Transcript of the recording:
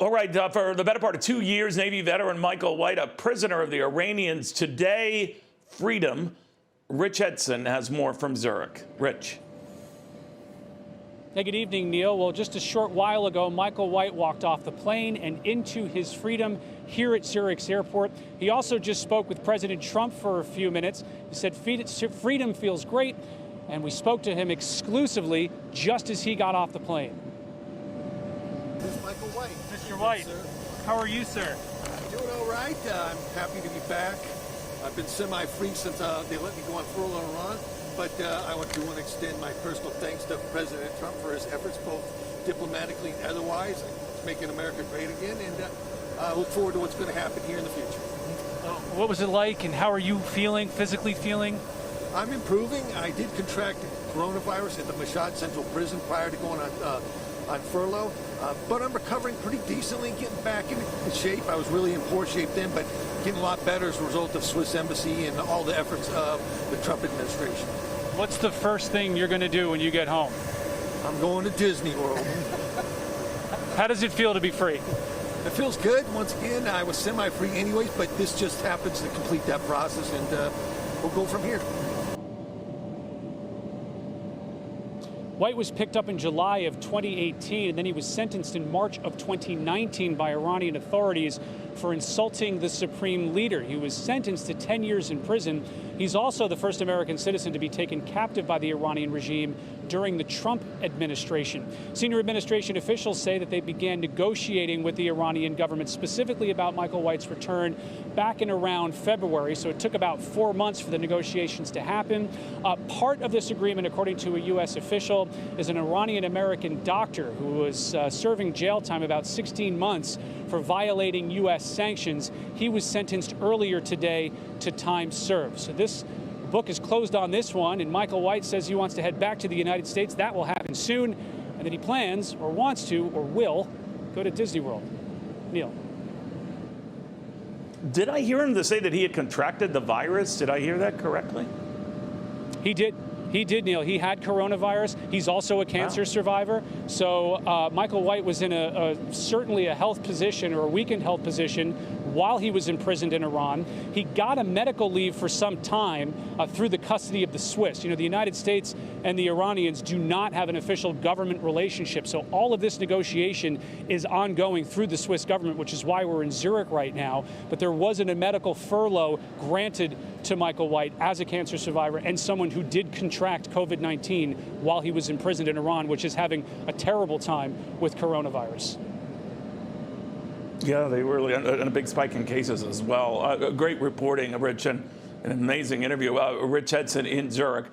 All right, for the better part of 2 years, Navy veteran Michael White, a prisoner of the Iranians. Today, freedom. Rich Edson has more from Zurich. Rich. Hey, good evening, Neil. Well, just a short while ago, Michael White walked off the plane and into his freedom here at Zurich's airport. He also just spoke with President Trump for a few minutes. He said freedom feels great, and we spoke to him exclusively just as he got off the plane. This is Michael White. Mr. White, how are you, sir? I'm doing all right. I'm happy to be back. I've been semi-free since they let me go on furlough in Iran. But I want to extend my personal thanks to President Trump for his efforts, both diplomatically and otherwise, making America great again. And I look forward to what's going to happen here in the future. What was it like, and how are you feeling, physically feeling? I'm improving. I did contract coronavirus at the Mashhad Central Prison prior to going on furlough, but I'm recovering pretty decently, getting back in shape. I was really in poor shape then, but getting a lot better as a result of Swiss Embassy and all the efforts of the Trump administration. What's the first thing you're going to do when you get home? I'm going to Disney World. How does it feel to be free? It feels good. Once again, I was semi-free anyways, but this just happens to complete that process, and we'll go from here. White was picked up in July of 2018, and then he was sentenced in March of 2019 by Iranian authorities for insulting the supreme leader. He was sentenced to 10 years in prison. He's also the first American citizen to be taken captive by the Iranian regime during the Trump administration. Senior administration officials say that they began negotiating with the Iranian government specifically about Michael White's return back in around February, so it took about 4 months for the negotiations to happen. Part of this agreement, according to a U.S. official, is an Iranian-American doctor who was serving jail time about 16 months for violating U.S. sanctions. He was sentenced earlier today to time served. So this book is closed on this one, and Michael White says he wants to head back to the United States. That will happen soon, and then he plans, or wants to, or will, go to Disney World. Neil. Did I hear him to say that he had contracted the virus? Did I hear that correctly? He did. He did, Neil. He had coronavirus. He's also a cancer survivor. So Michael White was in certainly a health position, or a weakened health position, while he was imprisoned in Iran. He got a medical leave for some time through the custody of the Swiss. You know, the United States and the Iranians do not have an official government relationship. So all of this negotiation is ongoing through the Swiss government, which is why we're in Zurich right now. But there wasn't a medical furlough granted to Michael White as a cancer survivor and someone who did contract COVID-19 while he was imprisoned in Iran, which is having a terrible time with coronavirus. Yeah, they were really in a big spike in cases as well. Great reporting, Rich, and an amazing interview. Rich Edson in Zurich.